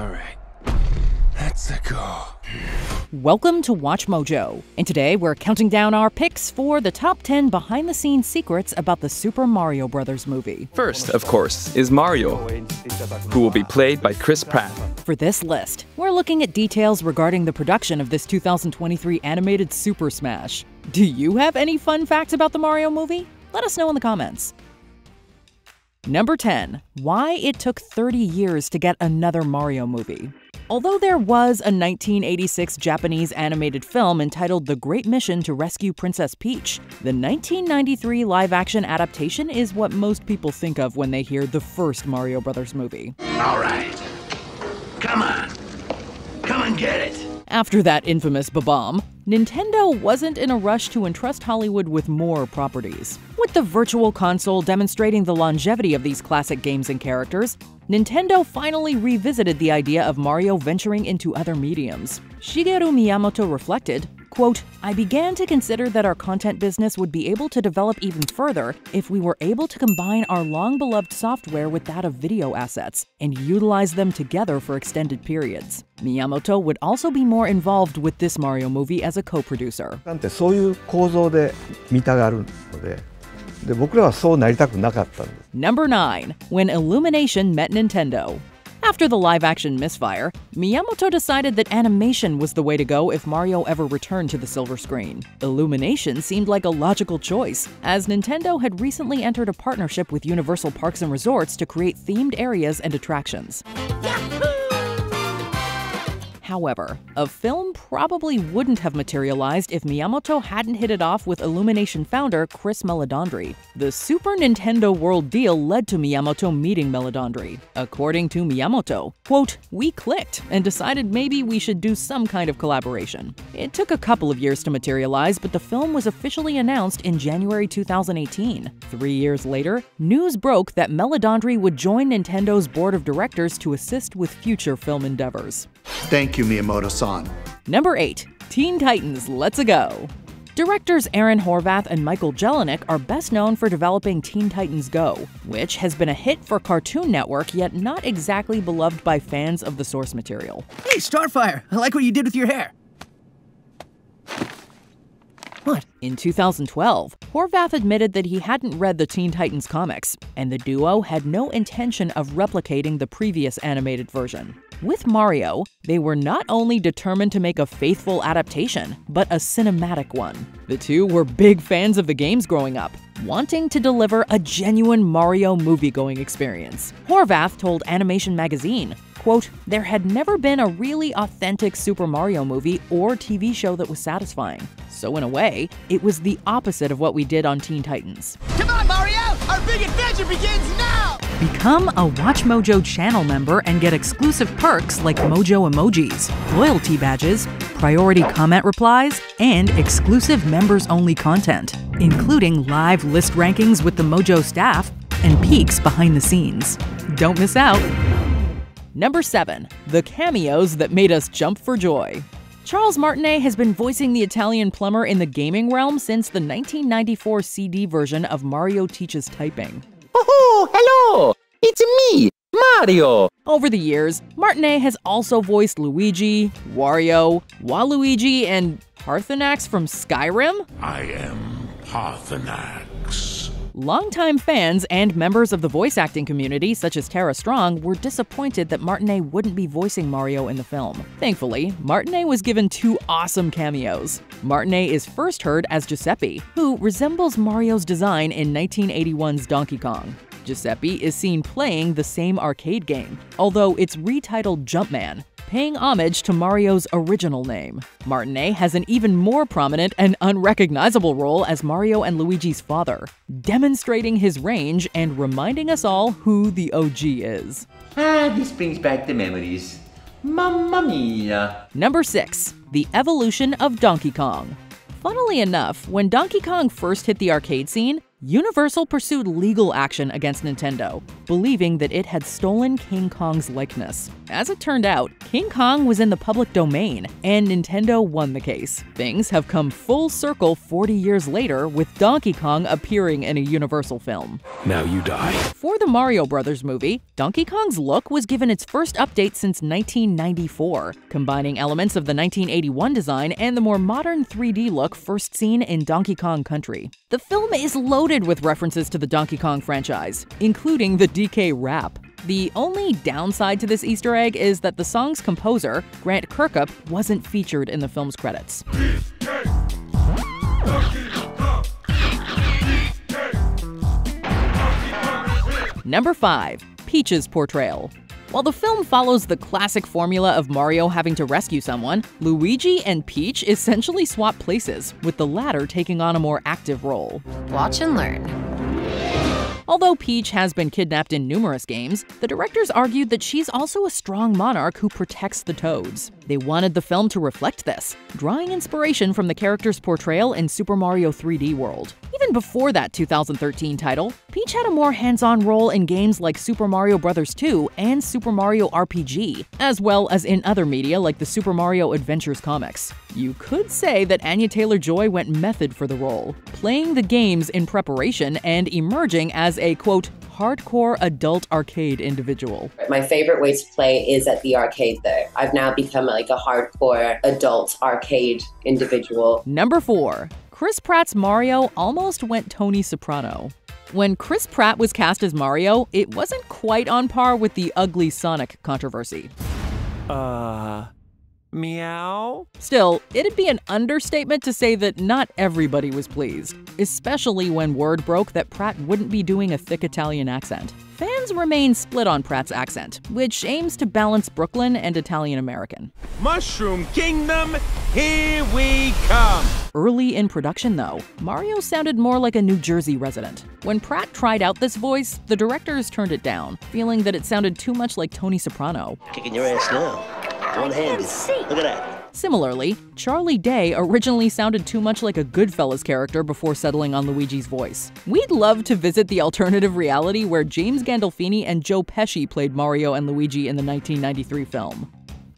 All right. Let's go. Welcome to WatchMojo, and today we're counting down our picks for the top 10 behind-the-scenes secrets about the Super Mario Bros. Movie. First, of course, is Mario, who will be played by Pratt. For this list, we're looking at details regarding the production of this 2023 animated Super Smash. Do you have any fun facts about the Mario movie? Let us know in the comments. Number 10. Why it took 30 years to get another Mario movie. Although there was a 1986 Japanese animated film entitled The Great Mission to Rescue Princess Peach, the 1993 live-action adaptation is what most people think of when they hear the first Mario Bros. Movie. All right. Come on. Come and get it. After that infamous ba-bomb, Nintendo wasn't in a rush to entrust Hollywood with more properties. With the Virtual Console demonstrating the longevity of these classic games and characters, Nintendo finally revisited the idea of Mario venturing into other mediums. Shigeru Miyamoto reflected, quote, "I began to consider that our content business would be able to develop even further if we were able to combine our long-beloved software with that of video assets and utilize them together for extended periods." Miyamoto would also be more involved with this Mario movie as a co-producer. そういう構造で見たがるので、僕らはそうなりたくなかったんです。Number 9. When Illumination met Nintendo. After the live-action misfire, Miyamoto decided that animation was the way to go if Mario ever returned to the silver screen. Illumination seemed like a logical choice, as Nintendo had recently entered a partnership with Universal Parks and Resorts to create themed areas and attractions. However, a film probably wouldn't have materialized if Miyamoto hadn't hit it off with Illumination founder Chris Meledandri. The Super Nintendo World deal led to Miyamoto meeting Meledandri. According to Miyamoto, quote, "We clicked and decided maybe we should do some kind of collaboration." It took a couple of years to materialize, but the film was officially announced in January 2018. 3 years later, news broke that Meledandri would join Nintendo's board of directors to assist with future film endeavors. Thank you, Miyamoto-san. Number 8. Teen Titans Let's Go. Directors Aaron Horvath and Michael Jelenic are best known for developing Teen Titans Go, which has been a hit for Cartoon Network yet not exactly beloved by fans of the source material. Hey, Starfire, I like what you did with your hair. What? In 2012, Horvath admitted that he hadn't read the Teen Titans comics, and the duo had no intention of replicating the previous animated version. With Mario, they were not only determined to make a faithful adaptation, but a cinematic one. The two were big fans of the games growing up, wanting to deliver a genuine Mario movie-going experience. Horvath told Animation Magazine, quote, "There had never been a really authentic Super Mario movie or TV show that was satisfying. So in a way, it was the opposite of what we did on Teen Titans." Come on, Mario! Our big adventure begins now! Become a WatchMojo channel member and get exclusive perks like Mojo emojis, loyalty badges, priority comment replies, and exclusive members-only content, including live list rankings with the Mojo staff and peeks behind the scenes. Don't miss out! Number 7. The cameos that made us jump for joy. Charles Martinet has been voicing the Italian plumber in the gaming realm since the 1994 CD version of Mario Teaches Typing. Oh, hello! It's me, Mario! Over the years, Martinet has also voiced Luigi, Wario, Waluigi, and Parthenax from Skyrim? I am Parthenax. Longtime fans and members of the voice acting community, such as Tara Strong, were disappointed that Martinet wouldn't be voicing Mario in the film. Thankfully, Martinet was given 2 awesome cameos. Martinet is first heard as Giuseppe, who resembles Mario's design in 1981's Donkey Kong. Giuseppe is seen playing the same arcade game, although it's retitled Jumpman, paying homage to Mario's original name. Martinet has an even more prominent and unrecognizable role as Mario and Luigi's father, demonstrating his range and reminding us all who the OG is. This brings back the memories. Mamma mia! Number 6. The evolution of Donkey Kong. Funnily enough, when Donkey Kong first hit the arcade scene, Universal pursued legal action against Nintendo, believing that it had stolen King Kong's likeness. As it turned out, King Kong was in the public domain, and Nintendo won the case. Things have come full circle 40 years later, with Donkey Kong appearing in a Universal film. Now you die. For the Mario Brothers movie, Donkey Kong's look was given its first update since 1994, combining elements of the 1981 design and the more modern 3D look first seen in Donkey Kong Country. The film is loaded with references to the Donkey Kong franchise, including the DK rap. The only downside to this Easter egg is that the song's composer, Grant Kirkup, wasn't featured in the film's credits. Number 5. Peach's portrayal. While the film follows the classic formula of Mario having to rescue someone, Luigi and Peach essentially swap places, with the latter taking on a more active role. Watch and learn. Although Peach has been kidnapped in numerous games, the directors argued that she's also a strong monarch who protects the Toads. They wanted the film to reflect this, drawing inspiration from the character's portrayal in Super Mario 3D World. Even before that 2013 title, Peach had a more hands-on role in games like Super Mario Bros. 2 and Super Mario RPG, as well as in other media like the Super Mario Adventures comics. You could say that Anya Taylor-Joy went method for the role, playing the games in preparation and emerging as a, quote, hardcore adult arcade individual. My favorite way to play is at the arcade though. I've now become like a hardcore adult arcade individual. Number 4. Chris Pratt's Mario almost went Tony Soprano. When Chris Pratt was cast as Mario, it wasn't quite on par with the ugly Sonic controversy. Meow? Still, it'd be an understatement to say that not everybody was pleased, especially when word broke that Pratt wouldn't be doing a thick Italian accent. Fans remain split on Pratt's accent, which aims to balance Brooklyn and Italian-American. Mushroom Kingdom, here we come! Early in production, though, Mario sounded more like a New Jersey resident. When Pratt tried out this voice, the directors turned it down, feeling that it sounded too much like Tony Soprano. Kicking your ass now. One-handed. Look at that. Similarly, Charlie Day originally sounded too much like a Goodfellas character before settling on Luigi's voice. We'd love to visit the alternative reality where James Gandolfini and Joe Pesci played Mario and Luigi in the 1993 film.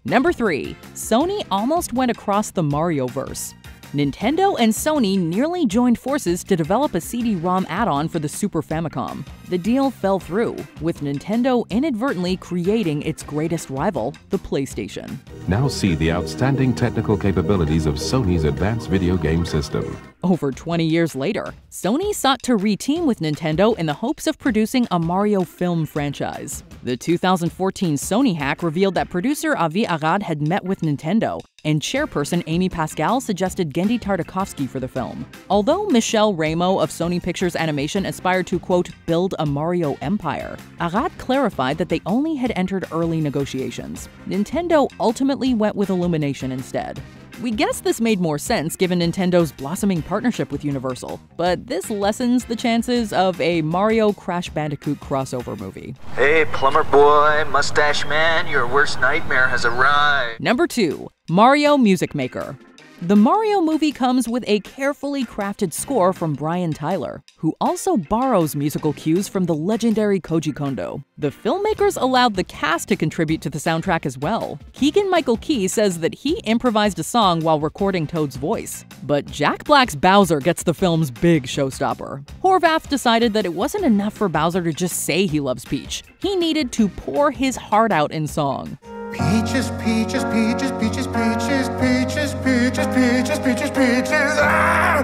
Number 3. Sony almost went across the Mario-verse. Nintendo and Sony nearly joined forces to develop a CD-ROM add-on for the Super Famicom. The deal fell through, with Nintendo inadvertently creating its greatest rival, the PlayStation. Now see the outstanding technical capabilities of Sony's advanced video game system. Over 20 years later, Sony sought to re-team with Nintendo in the hopes of producing a Mario film franchise. The 2014 Sony hack revealed that producer Avi Arad had met with Nintendo, and chairperson Amy Pascal suggested Genndy Tartakovsky for the film. Although Michelle Ramo of Sony Pictures Animation aspired to, quote, build a Mario empire, Arad clarified that they only had entered early negotiations. Nintendo ultimately went with Illumination instead. We guess this made more sense given Nintendo's blossoming partnership with Universal, but this lessens the chances of a Mario Crash Bandicoot crossover movie. Hey, plumber boy, mustache man, your worst nightmare has arrived. Number 2. Mario Music Maker. The Mario movie comes with a carefully crafted score from Brian Tyler, who also borrows musical cues from the legendary Koji Kondo. The filmmakers allowed the cast to contribute to the soundtrack as well. Keegan-Michael Key says that he improvised a song while recording Toad's voice. But Jack Black's Bowser gets the film's big showstopper. Horvath decided that it wasn't enough for Bowser to just say he loves Peach. He needed to pour his heart out in song. Peaches, peaches, peaches, peaches, peaches, peaches, peaches, peaches, peaches, peaches, oh,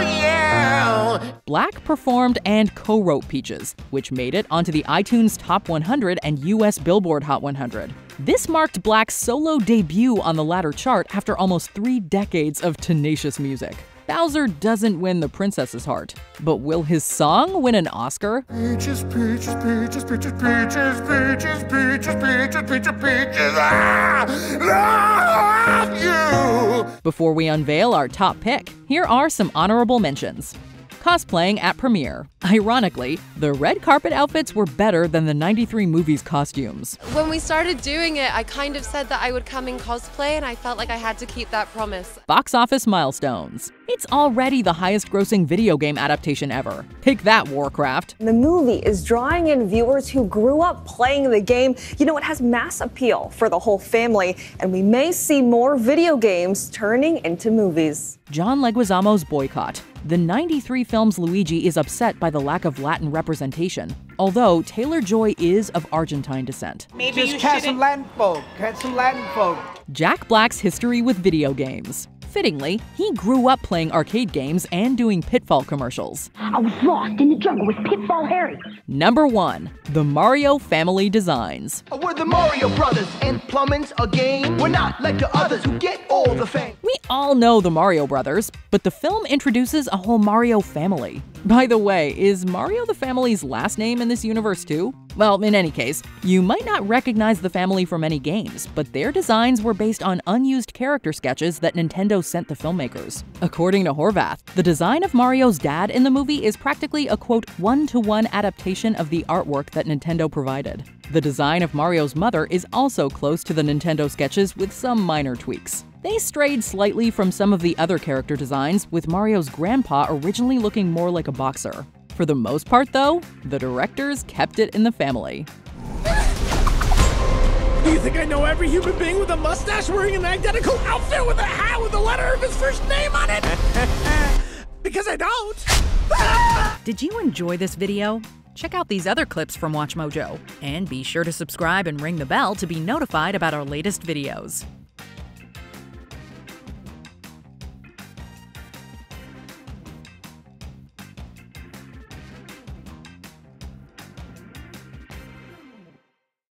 yeah! Black performed and co-wrote Peaches, which made it onto the iTunes Top 100 and US Billboard Hot 100. This marked Black's solo debut on the latter chart after almost 3 decades of tenacious music. Bowser doesn't win the princess's heart, but will his song win an Oscar? Peaches, peaches, peaches, peaches, peaches, peaches, peaches, peaches, peaches, peaches, love you! Before we unveil our top pick, here are some honorable mentions. cosplaying at premiere. Ironically, the red carpet outfits were better than the '93 movie's costumes. When we started doing it, I kind of said that I would come in cosplay, and I felt like I had to keep that promise. Box office milestones. It's already the highest-grossing video game adaptation ever. Take that, Warcraft. The movie is drawing in viewers who grew up playing the game. You know, it has mass appeal for the whole family, and we may see more video games turning into movies. John Leguizamo's boycott. The '93 film's Luigi is upset by the lack of Latin representation, although Taylor-Joy is of Argentine descent. Maybe just catch some Latin folk. Catch some Latin folk. Jack Black's history with video games. Fittingly, he grew up playing arcade games and doing Pitfall commercials. I was lost in the jungle with Pitfall Harry. Number 1. The Mario Family Designs. We're the Mario Brothers, and plumbing's a game. We're not like the others who get all the fame. We all know the Mario Brothers, but the film introduces a whole Mario family. By the way, is Mario the family's last name in this universe too? Well, in any case, you might not recognize the family from any games, but their designs were based on unused character sketches that Nintendo sent the filmmakers. According to Horvath, the design of Mario's dad in the movie is practically a quote one-to-one adaptation of the artwork that Nintendo provided. The design of Mario's mother is also close to the Nintendo sketches with some minor tweaks. They strayed slightly from some of the other character designs, with Mario's grandpa originally looking more like a boxer. For the most part, though, the directors kept it in the family. Do you think I know every human being with a mustache wearing an identical outfit with a hat with the letter of his first name on it? Because I don't. Did you enjoy this video? Check out these other clips from WatchMojo, and be sure to subscribe and ring the bell to be notified about our latest videos.